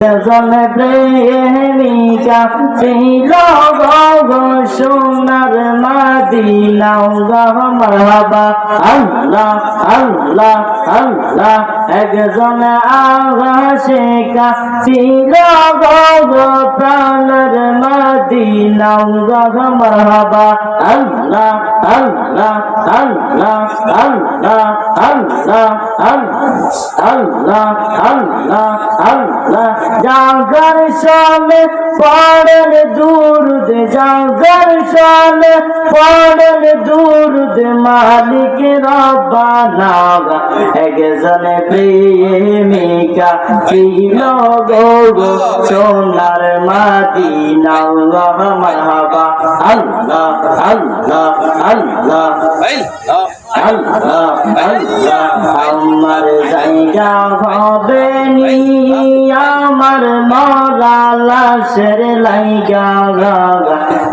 জনে প্রেমিকা ছিল গো সোনার মদিনা গো মারহাবা আল্লাহ আল্লাহ আল্লাহ একজন আশিকা ছিল গো প্রাণের মদিনা গো মারহাবা আল্লাহ আল্লাহ আল্লাহ আল্লাহ আল্লাহ আল্লাহ আল্লাহ আল্লাহ জাগর সামনে পড়েন দুরুদ জাগর সামনে পড়েন দুরুদ মালিক রব্বানা একজন প্রেমিকা ছিল গো সোনার মদিনা মারহাবা আল্লাহ আল্লাহ আল্লাহ আল্লাহ আল্লাহ আমার জায়গা হবে নি আমার মরা লাশের লাইগা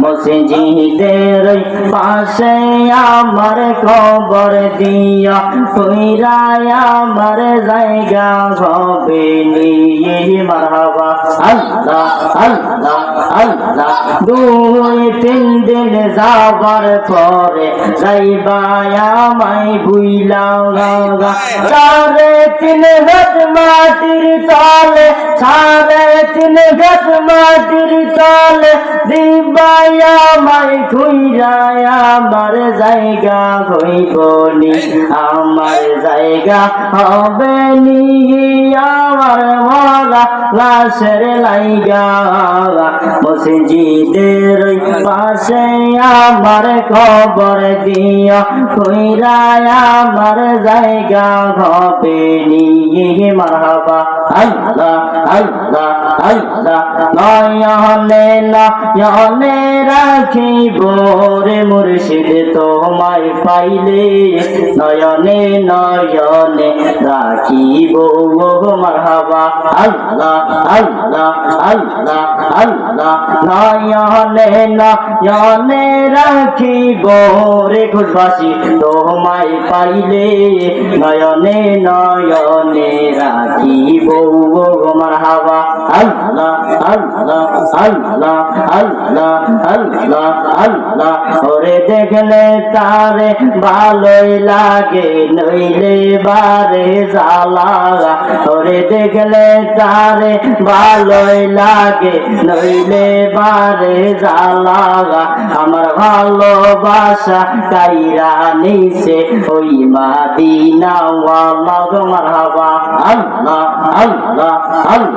মসজিদের পাশে আমার খবর দিয়া কইরায় আমার জায়গা হবে নি মারহাবা আল্লাহ আল্লাহ আল্লাহ দুই তিন দিন যাবার পরে যাইবা আমায় ভুইলা সাড়ে তিন হাত মাটির তলে সাড়ে তিন হাত মাটির তলে দিবাই আমায় খুইরায় আমার জায়গা হইব নি আমার জায়গা হবে নি আমার মরা লাশের লাইগা মসজিদের পাশে আমার খবর দিয়া কইরায় আমার জায়গা হবে নি মারহাবা আল্লাহ আল্লাহ আল্লাহ নয়নে নয়নে রাখিব রে মুর্শিদ তোমায় পাইলে নয়নে নয়নে রাখিব মারহাবা আল্লাহ আল্লাহ আল্লাহ আল্লাহ নয়নে নয়নে রাখিব রে খুশবাসী তোমায় পাইলে নয়নে নয়নে রাখিব মারহাবা আল্লাহ আল্লাহ আল্লাহ আল্লাহ আল্লাহ আল্লাহ ওরে দেখলে তারে ভালোই লাগে নইলে বারে জ্বালা ওরে দেখলে তারে ভালোই লাগে নইলে বারে জ্বালা আমার ভালোবাসা কাইরা নিছে ওই মাদিনা ওয়াল্লাহ মারহাবা আল্লাহ আল্লাহ আল্লাহ